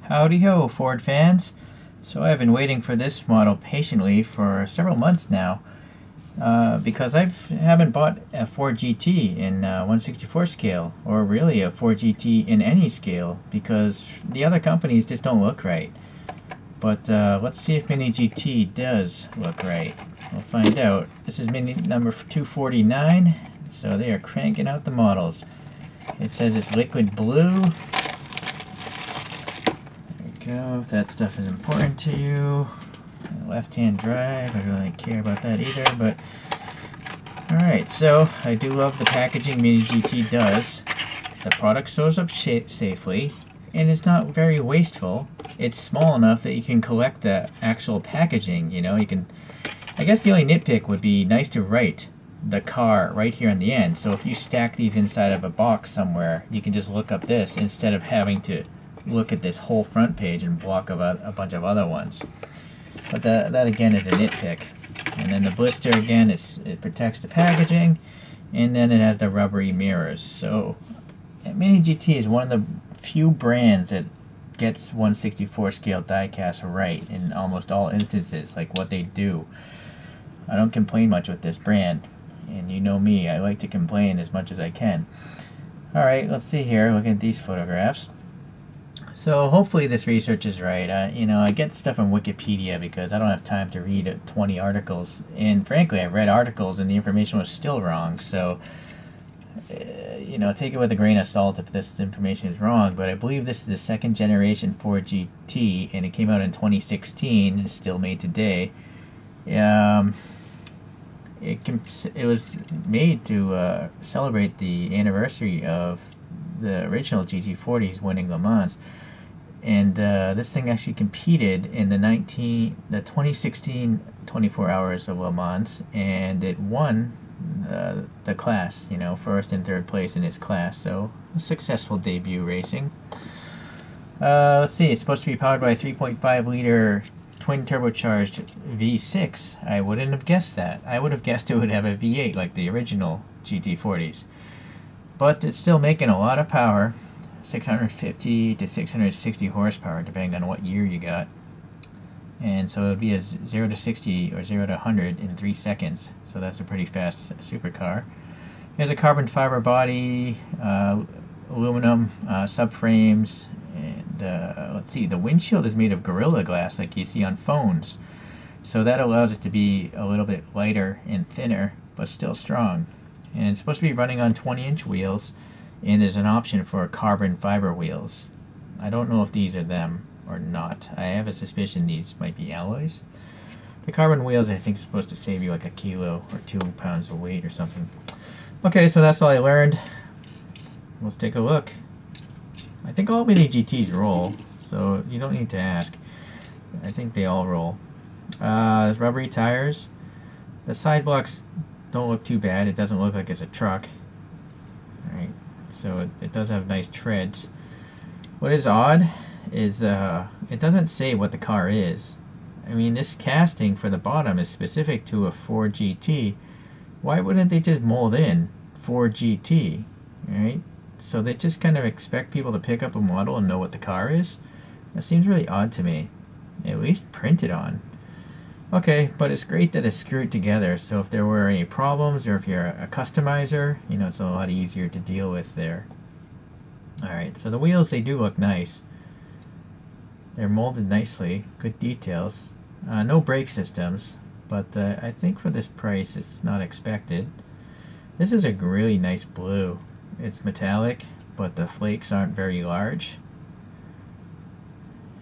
Howdy ho, Ford fans. So I've been waiting for this model patiently for several months now because I haven't bought a Ford GT in 1/64 scale, or really a Ford GT in any scale, because the other companies just don't look right. But let's see if Mini GT does look right. We'll find out. This is Mini number 249, so they are cranking out the models. It says it's liquid blue. Go, if that stuff is important to you. Left-hand drive, I don't really care about that either, but alright, so I do love the packaging Mini GT does. The product stores up safely, and it's not very wasteful. It's small enough that you can collect the actual packaging, you know, you can, I guess the only nitpick would be nice to write the car right here on the end, so if you stack these inside of a box somewhere, you can just look up this instead of having to look at this whole front page and block about a bunch of other ones. But that again is a nitpick. And then the blister again, it protects the packaging, and then it has the rubbery mirrors. So Mini GT is one of the few brands that gets 1/64 scale diecast right in almost all instances, like what they do. I don't complain much with this brand, and you know me, I like to complain as much as I can. Alright, let's see here, look at these photographs. So hopefully this research is right. You know, I get stuff on Wikipedia because I don't have time to read 20 articles, and frankly I read articles and the information was still wrong, so you know, take it with a grain of salt if this information is wrong, but I believe this is the second generation Ford GT, and it came out in 2016 and is still made today. It was made to celebrate the anniversary of the original GT40s winning Le Mans. And this thing actually competed in the 2016 24 Hours of Le Mans, and it won the class, you know, first and third place in its class. So a successful debut racing. Let's see, it's supposed to be powered by a 3.5 liter twin turbocharged V6. I wouldn't have guessed that. I would have guessed it would have a V8 like the original GT40s. But it's still making a lot of power. 650 to 660 horsepower depending on what year you got, and so it would be a 0 to 60 or 0 to 100 in 3 seconds, so that's a pretty fast supercar. Here's a carbon fiber body, aluminum subframes, and let's see, the windshield is made of Gorilla Glass like you see on phones, so that allows it to be a little bit lighter and thinner but still strong. And it's supposed to be running on 20-inch wheels, and there's an option for carbon fiber wheels. I don't know if these are them or not. I have a suspicion these might be alloys. The carbon wheels I think is supposed to save you like a kilo or 2 pounds of weight or something. Okay, so that's all I learned. Let's take a look. I think all Mini GTs roll, so you don't need to ask. I think they all roll. Rubbery tires. The side blocks don't look too bad. It doesn't look like it's a truck. Alright, so it does have nice treads. What is odd is it doesn't say what the car is. I mean, this casting for the bottom is specific to a Ford GT. Why wouldn't they just mold in Ford GT? Right? So they just kind of expect people to pick up a model and know what the car is? That seems really odd to me. At least print it on. Okay, but it's great that it's screwed together, so if there were any problems or if you're a customizer, you know, it's a lot easier to deal with there. Alright, so the wheels, they do look nice. They're molded nicely, good details. No brake systems, but I think for this price it's not expected. This is a really nice blue. It's metallic, but the flakes aren't very large.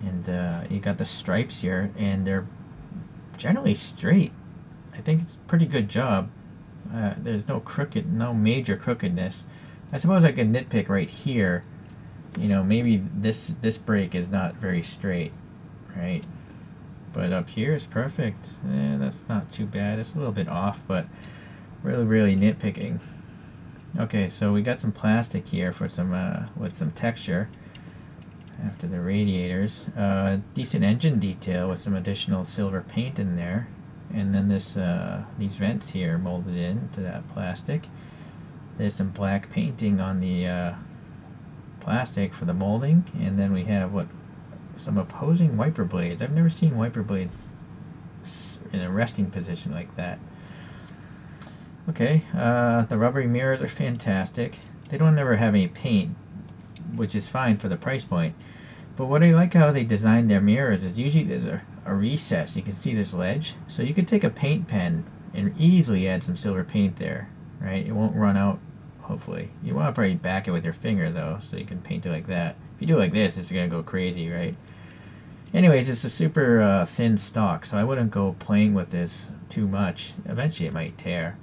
And you got the stripes here, and they're generally straight. I think it's a pretty good job. There's no major crookedness. I suppose I could nitpick right here. You know, maybe this brake is not very straight, right? But up here is perfect. That's not too bad. It's a little bit off, but really nitpicking. Okay, so we got some plastic here for some with some texture after the radiators. Decent engine detail with some additional silver paint in there, and then these vents here molded into that plastic. There's some black painting on the plastic for the molding, and then we have what some opposing wiper blades. I've never seen wiper blades in a resting position like that. Okay, the rubbery mirrors are fantastic. They don't ever have any paint, which is fine for the price point. But what I like how they designed their mirrors is usually there's a recess. You can see this ledge. So you could take a paint pen and easily add some silver paint there, right? It won't run out, hopefully. You want to probably back it with your finger, though, so you can paint it like that. If you do it like this, it's going to go crazy, right? Anyways, it's a super thin stock, so I wouldn't go playing with this too much. Eventually it might tear.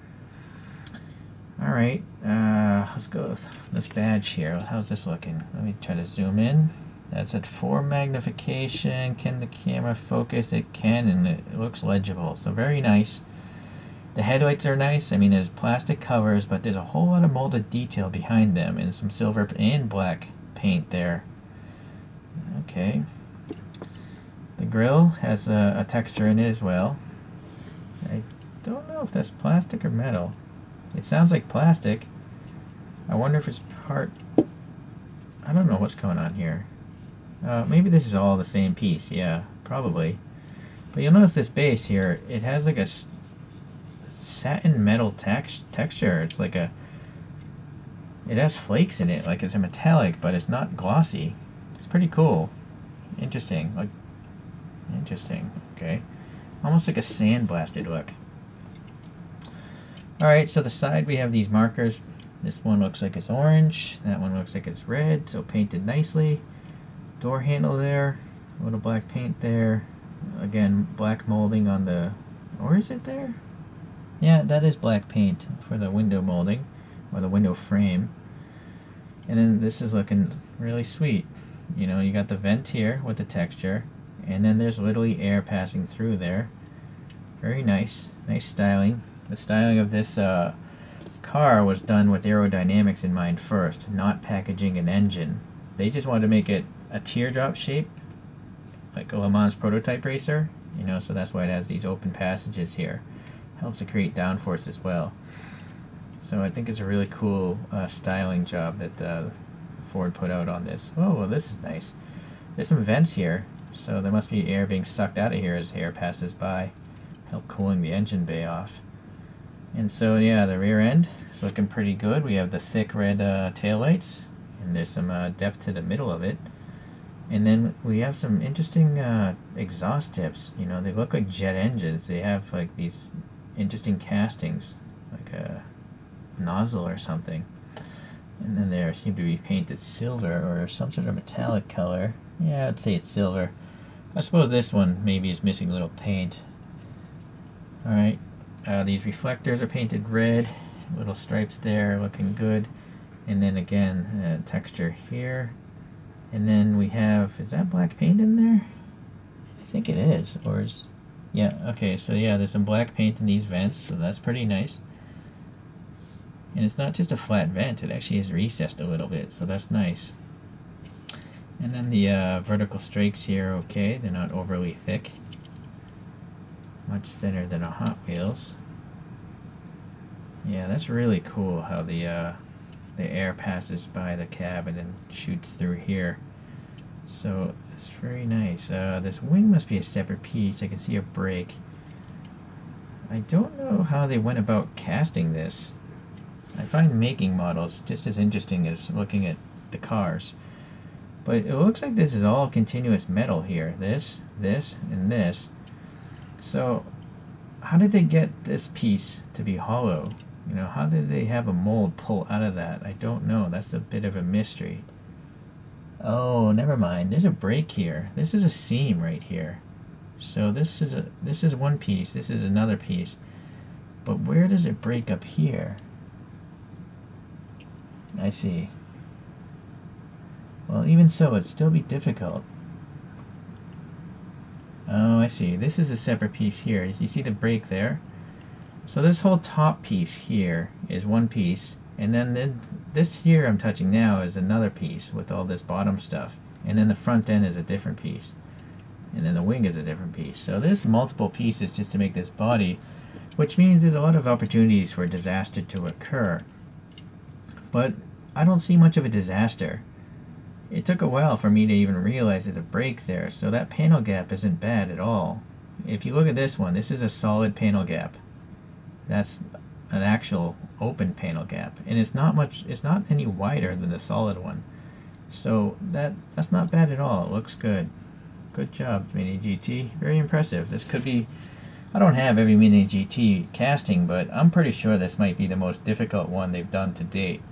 Alright, let's go with this badge here. How's this looking? Let me try to zoom in. That's at 4 magnification. Can the camera focus? It can, and it looks legible. So very nice. The headlights are nice. I mean, there's plastic covers, but there's a whole lot of molded detail behind them, and some silver and black paint there. Okay. The grille has a texture in it as well. I don't know if that's plastic or metal. It sounds like plastic. I wonder if it's part... I don't know what's going on here. Maybe this is all the same piece. Yeah, probably. But you'll notice this base here, it has like a satin metal texture. It's like a... It has flakes in it, like it's a metallic, but it's not glossy. It's pretty cool. Interesting. Like, interesting. Okay. Almost like a sandblasted look. Alright, so the side we have these markers. This one looks like it's orange. That one looks like it's red, so painted nicely. Door handle there. A little black paint there. Again, black molding on the... Or is it there? Yeah, that is black paint for the window molding. Or the window frame. And then this is looking really sweet. You know, you got the vent here with the texture. And then there's literally air passing through there. Very nice. Nice styling. The styling of this car was done with aerodynamics in mind first, not packaging an engine. They just wanted to make it a teardrop shape, like a Le Mans prototype racer, you know, so that's why it has these open passages here. Helps to create downforce as well. So I think it's a really cool styling job that Ford put out on this. Oh, well, this is nice. There's some vents here, so there must be air being sucked out of here as air passes by, help cooling the engine bay off. And so, yeah, the rear end is looking pretty good. We have the thick red taillights, and there's some depth to the middle of it. And then we have some interesting exhaust tips. You know, they look like jet engines. They have like these interesting castings, like a nozzle or something. And then they seem to be painted silver or some sort of metallic color. Yeah, I'd say it's silver. I suppose this one maybe is missing a little paint. Alright. These reflectors are painted red, little stripes there, looking good. And then again, texture here. And then we have, is that black paint in there? I think it is, or is, yeah, okay, so yeah, there's some black paint in these vents, so that's pretty nice. And it's not just a flat vent, it actually is recessed a little bit, so that's nice. And then the vertical strakes here, okay, they're not overly thick. Much thinner than a Hot Wheels. Yeah, that's really cool how the air passes by the cab and then shoots through here. So it's very nice. This wing must be a separate piece. I can see a brake. I don't know how they went about casting this. I find making models just as interesting as looking at the cars. But it looks like this is all continuous metal here. This, and this. So, how did they get this piece to be hollow? You know, how did they have a mold pull out of that? I don't know. That's a bit of a mystery. Oh, never mind. There's a break here. This is a seam right here. So this is one piece. This is another piece. But where does it break up here? I see. Well, even so, it'd still be difficult. Oh, I see. This is a separate piece here. You see the break there? So this whole top piece here is one piece, and then this here I'm touching now is another piece with all this bottom stuff. And then the front end is a different piece. And then the wing is a different piece. So there's multiple pieces just to make this body, which means there's a lot of opportunities for a disaster to occur. But I don't see much of a disaster. It took a while for me to even realize there's a break there, so that panel gap isn't bad at all. If you look at this one, this is a solid panel gap. That's an actual open panel gap, and it's not any wider than the solid one. So that's not bad at all. It looks good. Good job, Mini GT. Very impressive. This could be, I don't have every Mini GT casting, but I'm pretty sure this might be the most difficult one they've done to date.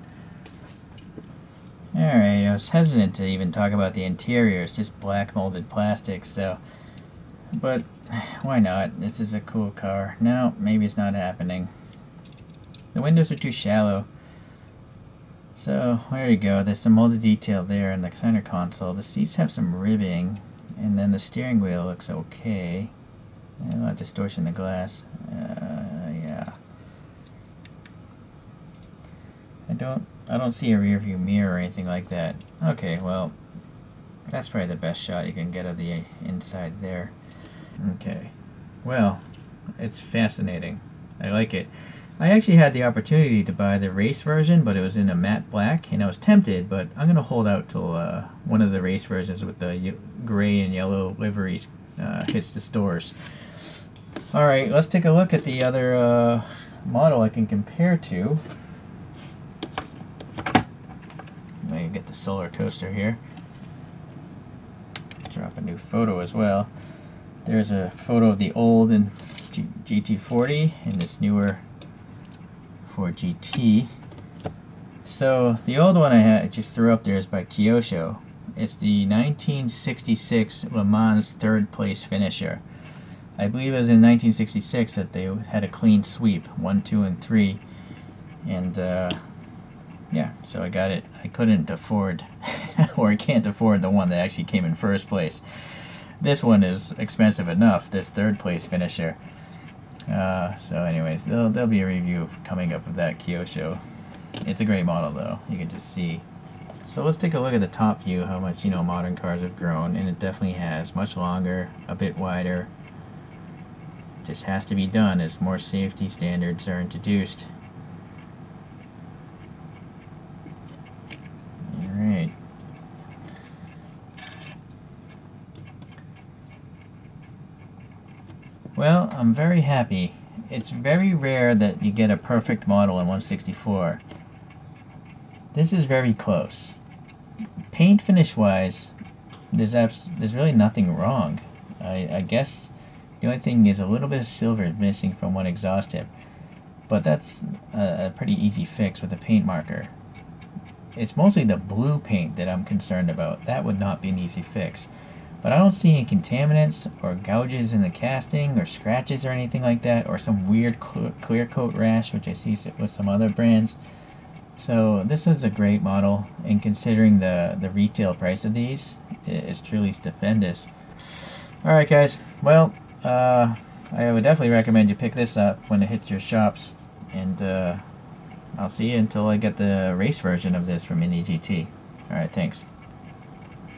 Alright, I was hesitant to even talk about the interior. It's just black molded plastic, so, but why not? This is a cool car. No, maybe it's not happening. The windows are too shallow. So, there you go. There's some molded detail there in the center console. The seats have some ribbing, and then the steering wheel looks okay. A lot of distortion in the glass. Yeah. I don't see a rear view mirror or anything like that. Okay, well, that's probably the best shot you can get of the inside there. Okay. Well, it's fascinating. I like it. I actually had the opportunity to buy the race version, but it was in a matte black, and I was tempted, but I'm going to hold out till one of the race versions with the gray and yellow liveries hits the stores. Alright, let's take a look at the other model I can compare to. Let me get the Solar Coaster here. Drop a new photo as well. There's a photo of the old and GT40 and this newer Ford GT. So the old one I just threw up there is by Kyosho. It's the 1966 Le Mans third place finisher. I believe it was in 1966 that they had a clean sweep, 1, 2, and 3, and yeah, so I got it. I couldn't afford, or I can't afford the one that actually came in first place. This one is expensive enough, this third place finisher. So anyways, there'll be a review coming up of that Kyosho. It's a great model though, you can just see. So let's take a look at the top view, how much, modern cars have grown, and it definitely has. Much longer, a bit wider. Just has to be done as more safety standards are introduced. Alright. Well, I'm very happy. It's very rare that you get a perfect model in 164. This is very close. Paint finish wise, there's really nothing wrong. I guess the only thing is a little bit of silver missing from one exhaust tip, but that's a pretty easy fix with a paint marker. It's mostly the blue paint that I'm concerned about. That would not be an easy fix. But I don't see any contaminants or gouges in the casting or scratches or anything like that, or some weird clear coat rash, which I see with some other brands. So this is a great model, and considering the retail price of these, it's truly stupendous. Alright guys, well, I would definitely recommend you pick this up when it hits your shops, and I'll see you until I get the race version of this from Mini GT. Alright, thanks.